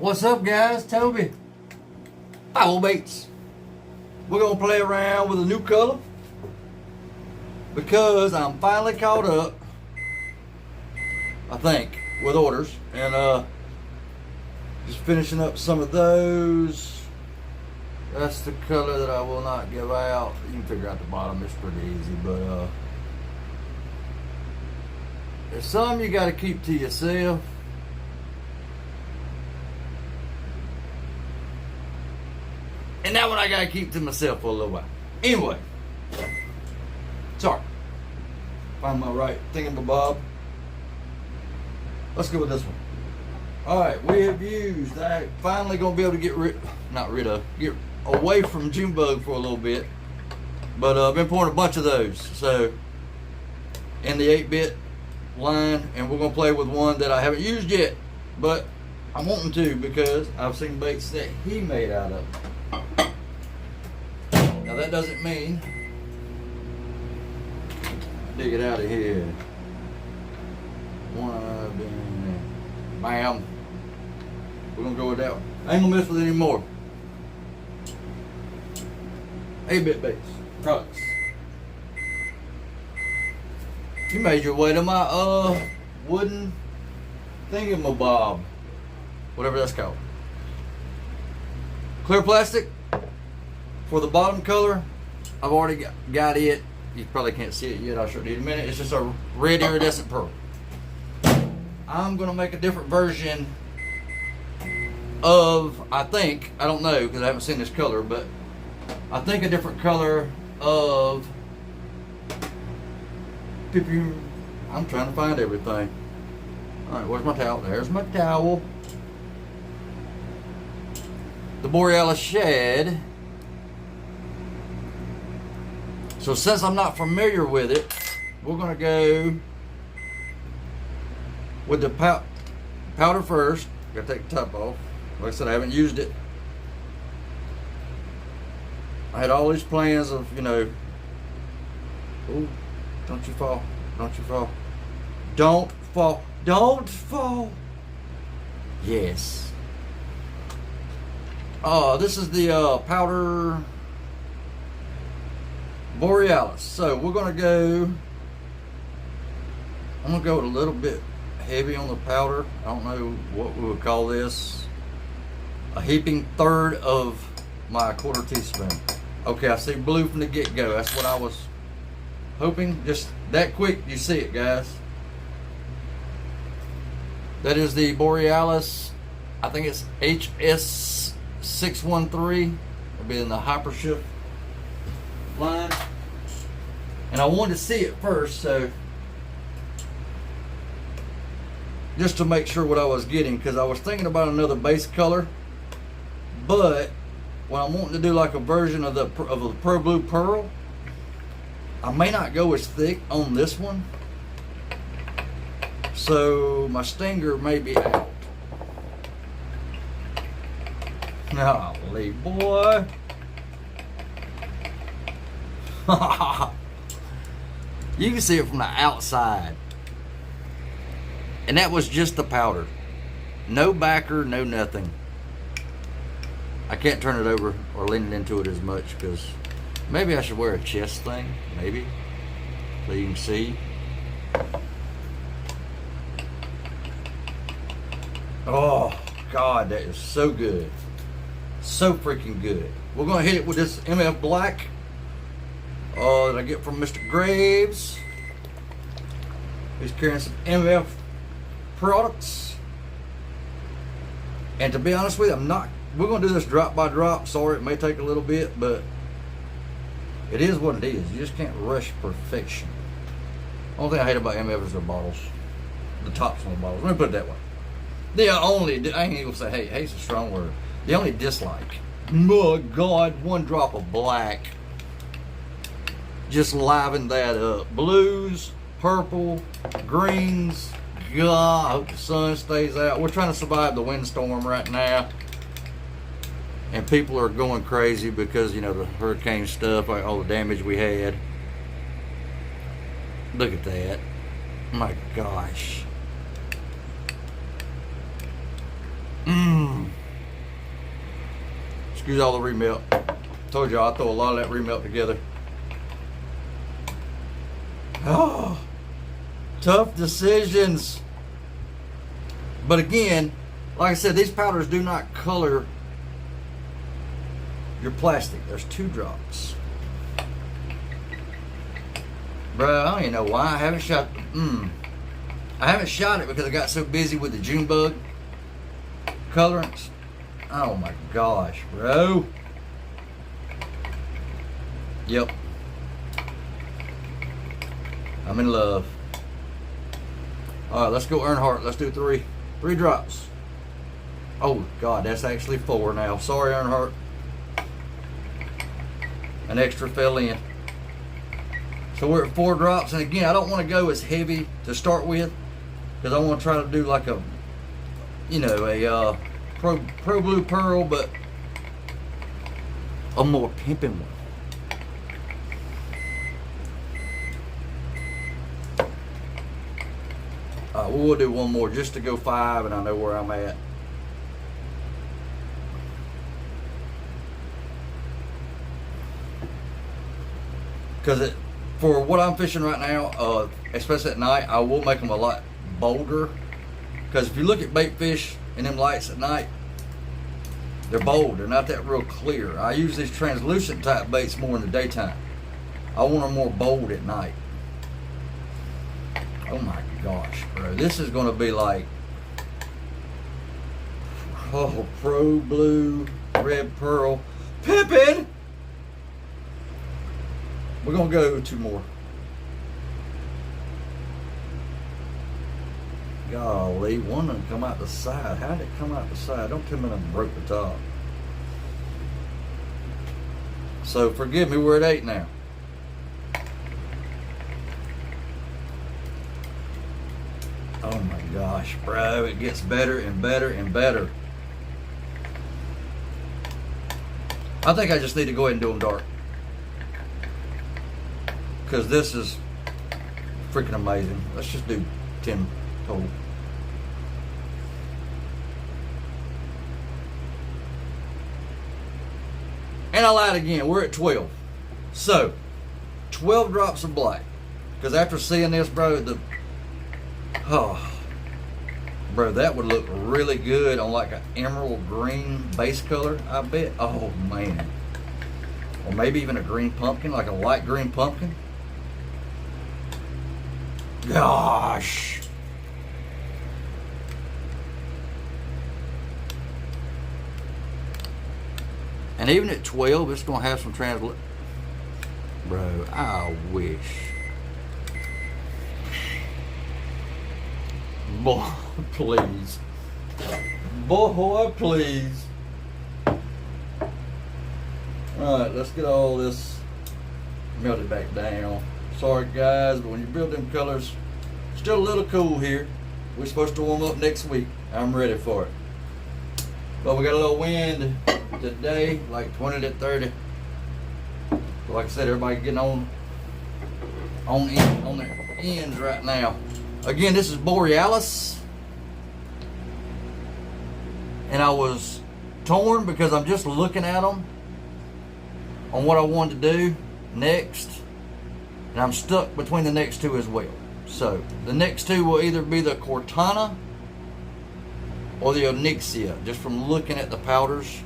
What's up, guys? Toby. Owl baits. We're gonna play around with a new color because I'm finally caught up, I think, with orders, and just finishing up some of those. That's the color that I will not give out. You can figure out the bottom, it's pretty easy, but there's some you gotta keep to yourself. And that one I gotta keep to myself for a little while. Anyway, sorry. Find my right thingamabob. Let's go with this one. Alright, we have used, I finally gonna be able to get get away from June bug for a little bit. But I've been pouring a bunch of those. So, in the 8-bit line, and we're gonna play with one that I haven't used yet, but I'm wanting to because I've seen baits that he made out of. Now that doesn't mean, dig it out of here. Bam. We're gonna go with that one. I ain't gonna mess with it anymore. 8-bit baits, products. You made your way to my wooden thingamabob, whatever that's called. Clear plastic. For the bottom color, I've already got it. You probably can't see it yet. I'll show you in a minute. It's just a red iridescent pearl. I'm going to make a different version of, I don't know because I haven't seen this color, but I think a different color of, I'm trying to find everything. Alright, where's my towel? There's my towel. The Borealis Shad. So since I'm not familiar with it, we're going to go with the powder first. Got to take the top off. Like I said, I haven't used it. I had all these plans of, ooh, don't you fall. Don't you fall. Don't fall. Don't fall. Yes. This is the powder Borealis. So we're gonna go, I'm gonna go with a little bit heavy on the powder. I don't know what we would call this. A heaping third of my 1/4 teaspoon. Okay, I see blue from the get-go. That's what I was hoping. Just that quick, you see it, guys. That is the Borealis. I think it's HS613. It'll be in the hypershift line. And I wanted to see it first, so just to make sure what I was getting, because I was thinking about another base color, but when I'm wanting to do like a version of the Pro Blue Pearl, I may not go as thick on this one, so my stinger may be out. Golly, boy. You can see it from the outside. And that was just the powder. No backer, no nothing. I can't turn it over or lean it into it as much because maybe I should wear a chest thing. Maybe. So you can see. Oh, God, that is so good. So freaking good. We're going to hit it with this MF Black that I get from Mr. Graves. He's carrying some MF products. And to be honest with you, we're going to do this drop by drop. Sorry, it may take a little bit, but it is what it is. You just can't rush perfection. Only thing I hate about MF is their bottles. The tops on the bottles. Let me put it that way. I ain't even going to say, hey, hate's a strong word. The only dislike, my God, one drop of black. Just liven that up. Blues, purple, greens. God, I hope the sun stays out. We're trying to survive the windstorm right now. And people are going crazy because, the hurricane stuff, like all the damage we had. Look at that. My gosh. Excuse all the remelt. Told you I throw a lot of that remelt together. Oh, tough decisions. But again, like I said, these powders do not color your plastic. There's 2 drops. Bro, I don't even know why I haven't shot. I haven't shot it because I got so busy with the June bug colorants. Oh my gosh, bro. Yep. I'm in love. All right, let's go Earnhardt. Let's do 3 drops. Oh God, that's actually 4 now. Sorry, Earnhardt. An extra fell in. So we're at 4 drops, and again, I don't want to go as heavy to start with because I want to try to do like a, you know, a Pro Blue Pearl, but a more pimping one. We'll do one more just to go 5, and I know where I'm at. Because for what I'm fishing right now, especially at night, I will make them a lot bolder. Because if you look at bait fish and them lights at night, they're bold. They're not that real clear. I use these translucent type baits more in the daytime. I want them more bold at night. Oh my gosh, bro. This is going to be like, oh, Pro Blue, Red Pearl, pimpin'. We're going to go 2 more. Golly, one of them come out the side. How did it come out the side? Don't tell me I broke the top. So forgive me, we're at 8 now. Oh my gosh, bro, it gets better and better and better. I think I just need to go ahead and do them dark. Because this is freaking amazing. Let's just do 10 total. And I lied again, we're at 12. So, 12 drops of black. Because after seeing this, bro, oh, bro, that would look really good on like an emerald green base color, I bet. Oh, man. Or maybe even a green pumpkin, like a light green pumpkin. Gosh. And even at 12, it's going to have some translucent. Bro, I wish. Boy, please. Boy, please. Alright, let's get all this melted back down. Sorry guys, but when you build them colors, still a little cool here. We're supposed to warm up next week. I'm ready for it. But we got a little wind today, like 20 to 30. So like I said, everybody getting on their ends right now. Again, this is Borealis. And I was torn because I'm just looking at them on what I wanted to do next. And I'm stuck between the next 2 as well. So the next 2 will either be the Cortana or the Onyxia, just from looking at the powders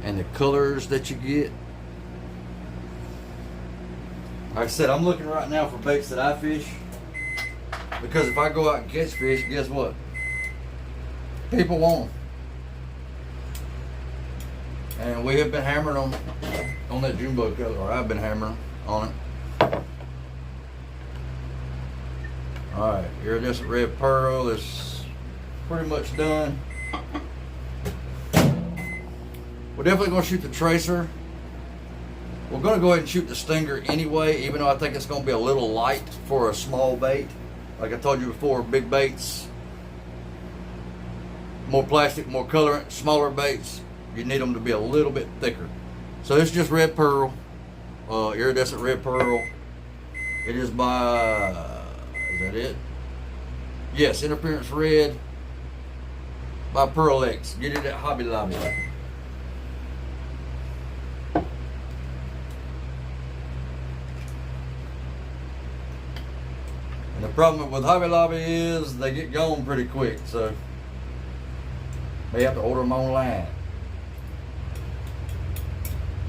and the colors that you get. Like I said, I'm looking right now for baits that I fish, because if I go out and catch fish, guess what? People want them. And we have been hammering on that June bug color, or I've been hammering on it. Alright, iridescent red pearl is pretty much done. We're definitely going to shoot the tracer. We're going to go ahead and shoot the stinger anyway, even though I think it's going to be a little light for a small bait. Like I told you before, big baits, more plastic, more colorant. Smaller baits, you need them to be a little bit thicker. So it's just red pearl, iridescent red pearl. It is by, is that it? Yes, interference red. by Pearl X. Get it at Hobby Lobby. And the problem with Hobby Lobby is they get gone pretty quick, so they have to order them online.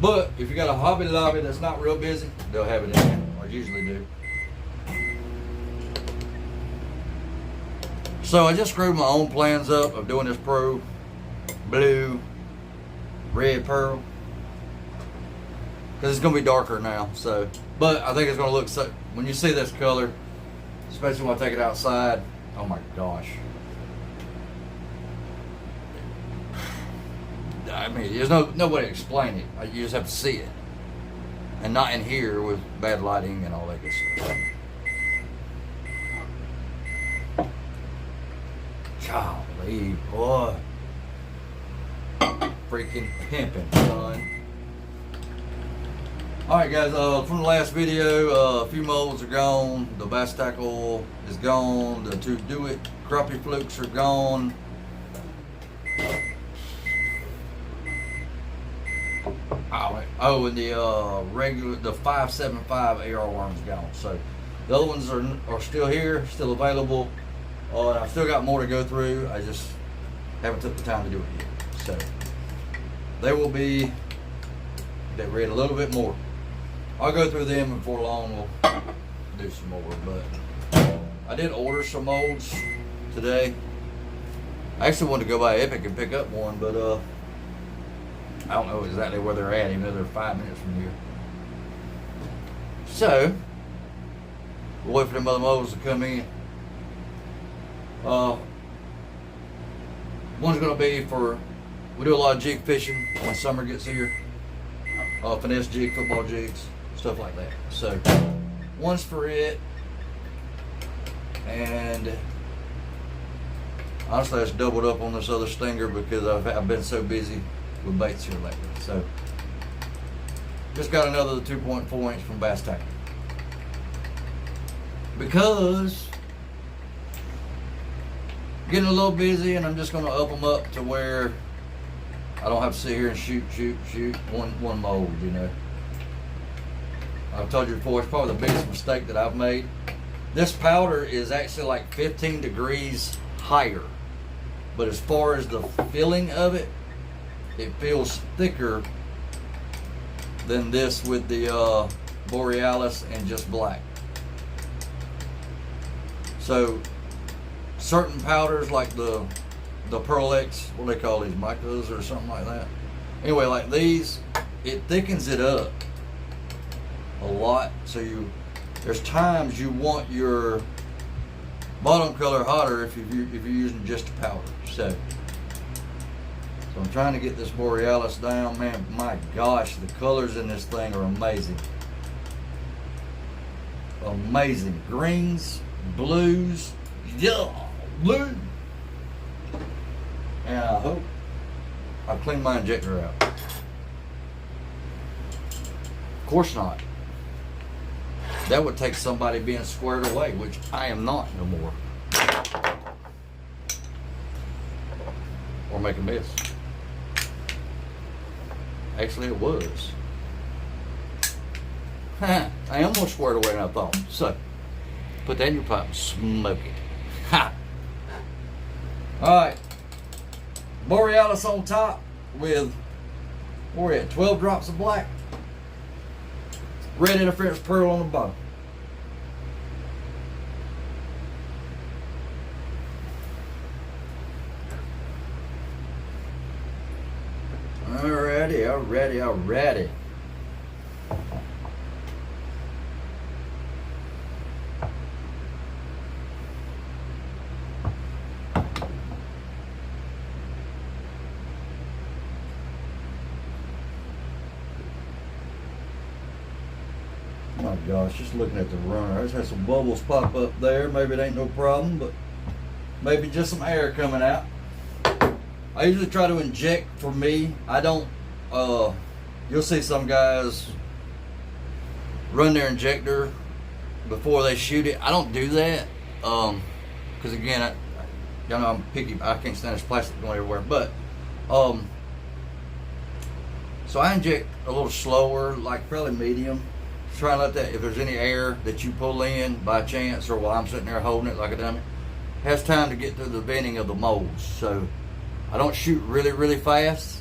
But if you got a Hobby Lobby that's not real busy, they'll have it in there, or usually do. So I just screwed my own plans up of doing this pro blue red pearl, because it's gonna be darker now. So, but I think it's gonna look so. When you see this color, especially when I take it outside, oh my gosh! I mean, there's no way to explain it. You just have to see it, and not in here with bad lighting and all that good stuff. Golly, boy. Freaking pimping, son. Alright guys, from the last video, a few molds are gone. The bass tackle is gone. The two Do It crappie flukes are gone. Oh, and the regular, the 575 AR worm's gone. So the other ones are still here, still available. I've still got more to go through. I just haven't took the time to do it yet. So they will be, they read a little bit more. I'll go through them, and before long we'll do some more. But I did order some molds today. I actually wanted to go by Epic and pick up one, but I don't know exactly where they're at, even though they're 5 minutes from here. So we'll wait for them other molds to come in. One's going to be for, we do a lot of jig fishing when summer gets here. Finesse jig, football jigs, stuff like that. So one's for it, and honestly I just doubled up on this other stinger because I've been so busy with baits here lately. So just got another 2.4 inch from Bass Tackle, because getting a little busy, and I'm just going to up them up to where I don't have to sit here and shoot one mold, you know. I've told you before, it's probably the biggest mistake that I've made. This powder is actually like 15 degrees higher, but as far as the feeling of it, it feels thicker than this with the Borealis and just black. So certain powders like the Pearl X, what do they call these, micros or something like that? Anyway, like these, it thickens it up a lot. So there's times you want your bottom color hotter if you're using just a powder. So I'm trying to get this Borealis down. Man, my gosh, the colors in this thing are amazing. Amazing. Greens, blues, yeah, blue. And I hope I cleaned my injector out. Of course not. That would take somebody being squared away, which I am not no more. Or make a mess. Actually, it was. I am more squared away than I thought. So, put that in your pipe and smoke it. Ha! Alright. Borealis on top with, where we at, 12 drops of black. Red interference pearl on the bottom. Alrighty. My gosh, just looking at the runner, I just had some bubbles pop up there. Maybe it ain't no problem, but maybe just some air coming out. I usually try to inject, for me, I don't, you'll see some guys run their injector before they shoot it. I don't do that, because again, Y'all know I'm picky. I can't stand this plastic going everywhere. But, so I inject a little slower, like fairly medium. Try and let that, if there's any air that you pull in by chance or while I'm sitting there holding it like a dummy, has time to get through the venting of the molds. So I don't shoot really, really fast.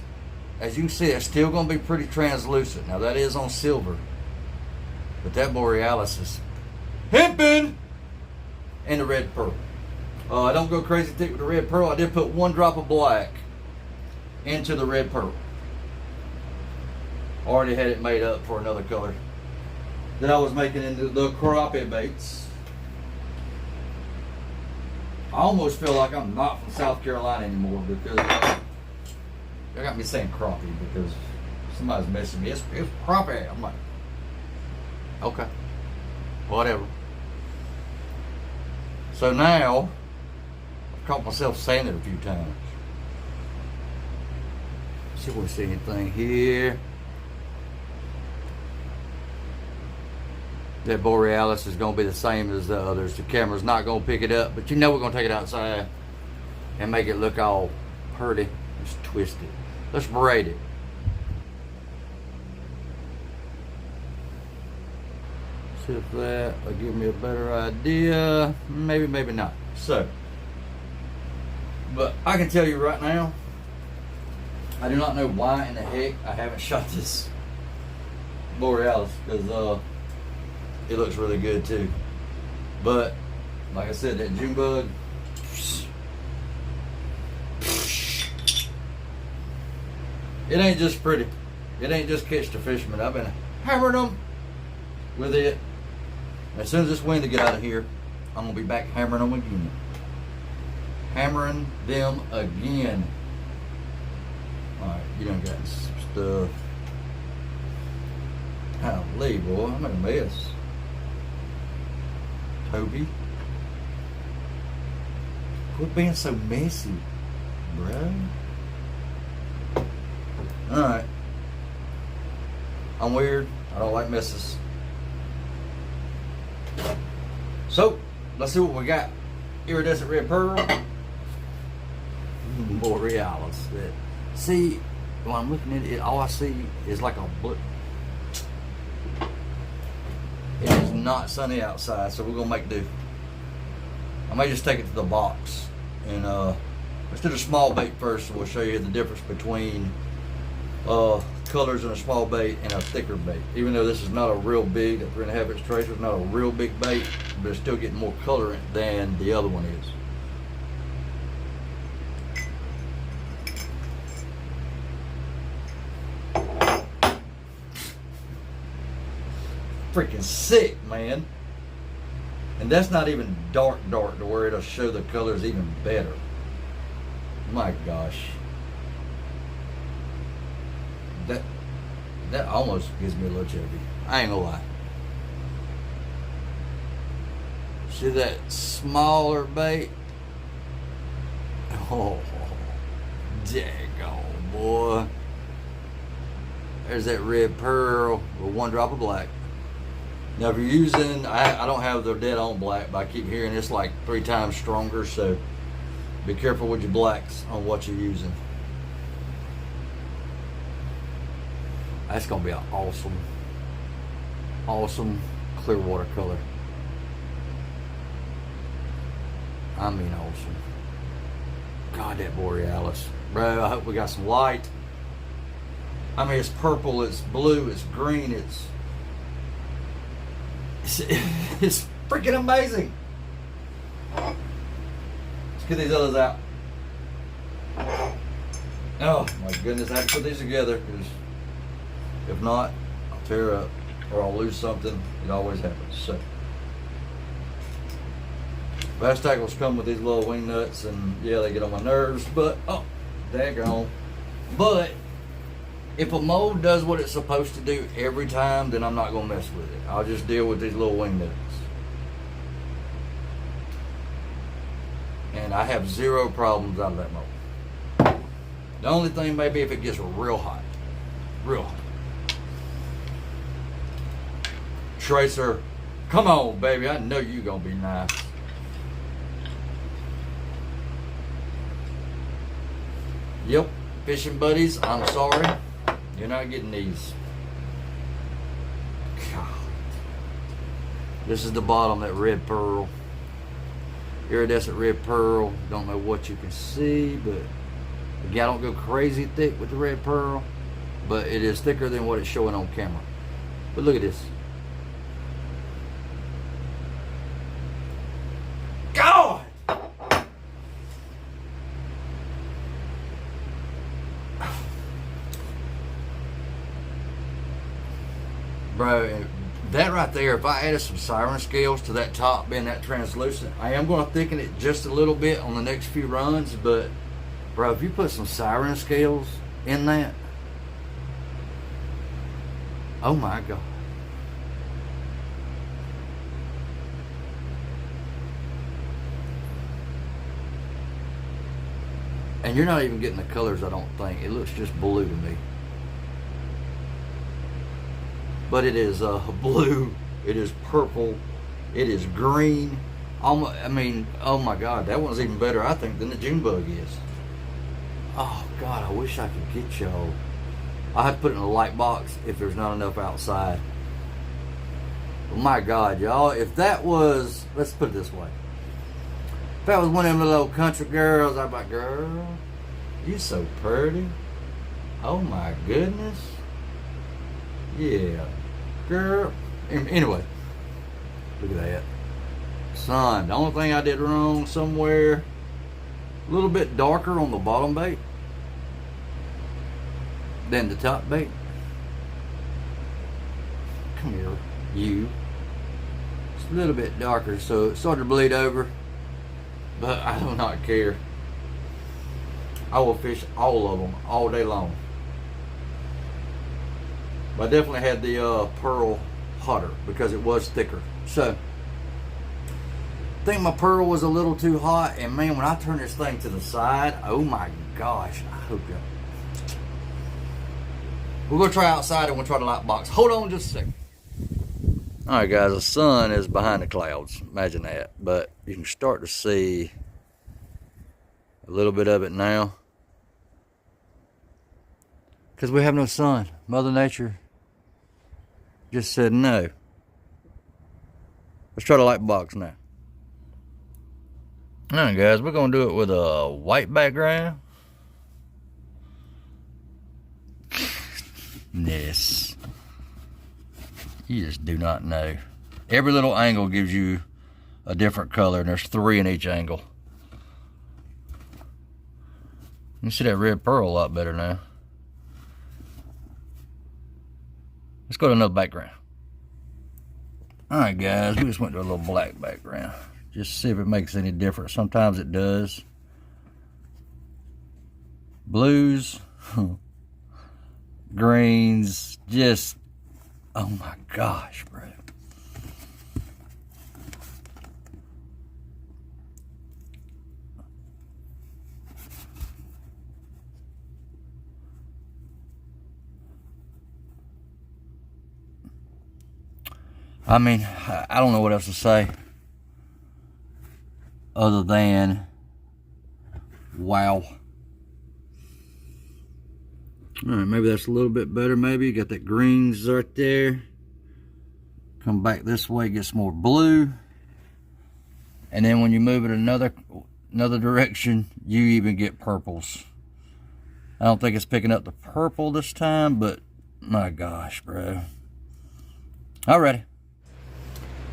As you can see, it's still going to be pretty translucent. Now that is on silver, but that Borealis is pimping in the red pearl. I don't go crazy thick with the red pearl. I did put 1 drop of black into the red pearl. Already had it made up for another color that I was making into the crappie baits. I almost feel like I'm not from South Carolina anymore because they got me saying crappie because somebody's messing me. It's crappie. I'm like, okay, whatever. So now I've caught myself saying it a few times. See if we see anything here. That Borealis is going to be the same as the others. The camera's not going to pick it up, but you know we're going to take it outside and make it look all pretty. Let's twist it. Let's braid it. See if that will give me a better idea. Maybe, maybe not. So, but I can tell you right now, I do not know why in the heck I haven't shot this Borealis because it looks really good too. But like I said, that June bug, it ain't just pretty. It ain't just catch the fisherman. I've been hammering them with it. As soon as this wind to get out of here, I'm gonna be back hammering them again. Hammering them again. Alright, you done got some stuff. Golly, boy, I'm in a mess. Toby, quit being so messy, bro. Alright. I'm weird. I don't like messes. So, let's see what we got. Iridescent red pearl. Borealis. See, when I'm looking at it, all I see is like a blue. It is not sunny outside, so we're gonna make do. I may just take it to the box and let's do the small bait first. So we'll show you the difference between colors in a small bait and a thicker bait. Even though this is not a real big, a 3.5 inch tracer is not a real big bait, but it's still getting more colorant than the other one is. Freaking sick, man. And that's not even dark to where it'll show the colors even better. My gosh. That almost gives me a little chubby. I ain't gonna lie. See that smaller bait? Oh, daggone, boy. There's that red pearl with 1 drop of black. Now if you're using, I don't have the dead on black, but I keep hearing it's like 3 times stronger, so be careful with your blacks on what you're using. That's gonna be an awesome clear water color. I mean awesome. God, that Borealis. Bro, I hope we got some light. I mean, it's purple, it's blue, it's green, it's freaking amazing. Let's get these others out. Oh my goodness, I have to put these together because if not, I'll tear up or I'll lose something. It always happens. So, bass tackles come with these little wing nuts, and yeah, they get on my nerves. But oh, daggone. But if a mold does what it's supposed to do every time, then I'm not gonna mess with it. I'll just deal with these little wing nuts. And I have 0 problems out of that mold. The only thing may be if it gets real hot. Real hot. Tracer, come on, baby. I know you're gonna be nice. Yep, fishing buddies, I'm sorry. You're not getting these. God. This is the bottom, that red pearl. Iridescent red pearl. Don't know what you can see, but again, I don't go crazy thick with the red pearl, but it is thicker than what it's showing on camera. But look at this. God! Bro, that right there, if I added some siren scales to that top being that translucent, I am going to thicken it just a little bit on the next few runs, but bro, if you put some siren scales in that, oh my God. And you're not even getting the colors, I don't think. It looks just blue to me. But it is blue, it is purple, it is green. I mean, oh my God, that one's even better, I think, than the June bug is. Oh God, I wish I could get y'all. I have to put it in a light box if there's not enough outside. But my God, y'all, if that was, let's put it this way. If that was one of them little country girls, I'd be like, girl, you so pretty. Oh my goodness. Yeah. Girl. Anyway, look at that. Son, the only thing I did wrong somewhere, a little bit darker on the bottom bait than the top bait. Come here, you. It's a little bit darker, so it started to bleed over, but I do not care. I will fish all of them all day long. But I definitely had the pearl hotter because it was thicker. So I think my pearl was a little too hot, and man, when I turn this thing to the side, oh my gosh, I hope you. We're gonna try outside and we'll try the light box. Hold on just a second. All right, guys, the sun is behind the clouds. Imagine that, but you can start to see a little bit of it now because we have no sun. Mother Nature just said no. Let's try the light box now. All right, guys, we're gonna do it with a white background. Yes. You just do not know. Every little angle gives you a different color, and there's 3 in each angle. You can see that red pearl a lot better now. Let's go to another background. Alright guys, we just went to a little black background. Just see if it makes any difference. Sometimes it does. Blues, greens, just, oh my gosh, bro. I mean, I don't know what else to say other than wow. All right, maybe that's a little bit better. Maybe you got that greens right there. Come back this way, get some more blue, and then when you move it another direction, you even get purples. I don't think it's picking up the purple this time, but my gosh, bro. Alrighty.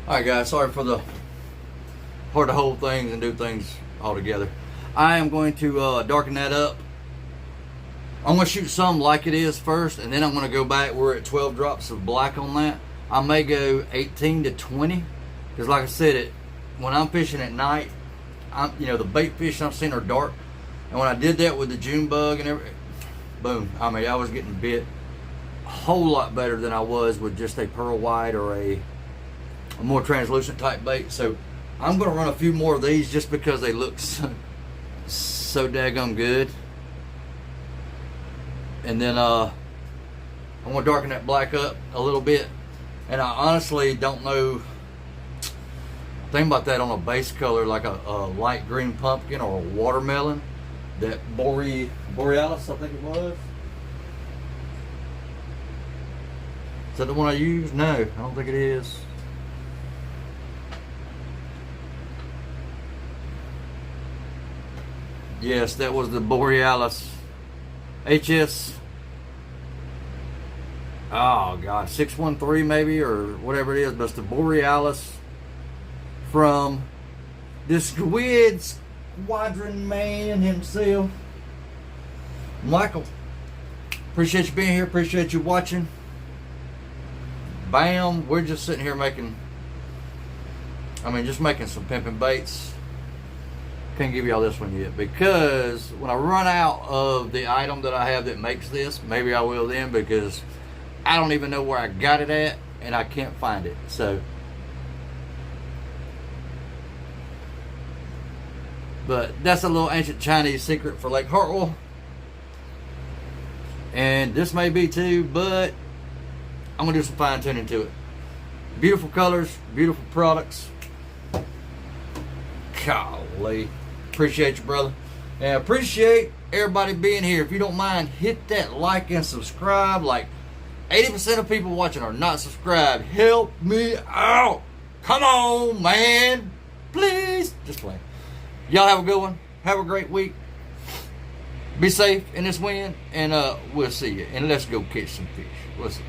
Alright guys, sorry for the hard to hold things and do things all together. I am going to darken that up. I'm going to shoot some like it is first, and then I'm going to go back. We're at 12 drops of black on that. I may go 18 to 20, because like I said, when I'm fishing at night, the bait fish I'm seeing are dark, and when I did that with the June bug and everything, boom, I mean, I was getting bit a whole lot better than I was with just a pearl white or a more translucent type bait. So I'm going to run a few more of these just because they look so daggum good. And then I'm going to darken that black up a little bit. And I honestly don't know, think about that on a base color like a light green pumpkin or a watermelon. that Borealis, I think it was. Is that the one I used? No, I don't think it is. Yes, that was the Borealis HS. Oh God, 613 maybe, or whatever it is, but it's the Borealis from the Squid Squadron man himself, Michael. Appreciate you being here. Appreciate you watching. Bam, we're just sitting here making some pimping baits. Can't give y'all this one yet because when I run out of the item that I have that makes this, maybe I will then, because I don't even know where I got it at and I can't find it. So, but that's a little ancient Chinese secret for Lake Hartwell, and this may be too, but I'm gonna do some fine tuning to it. Beautiful colors, beautiful products. Golly. Appreciate you, brother. And appreciate everybody being here. If you don't mind, hit that like and subscribe. Like 80% of people watching are not subscribed. Help me out. Come on, man. Please. Just play. Y'all have a good one. Have a great week. Be safe in this wind. And we'll see you. And let's go catch some fish. We'll see.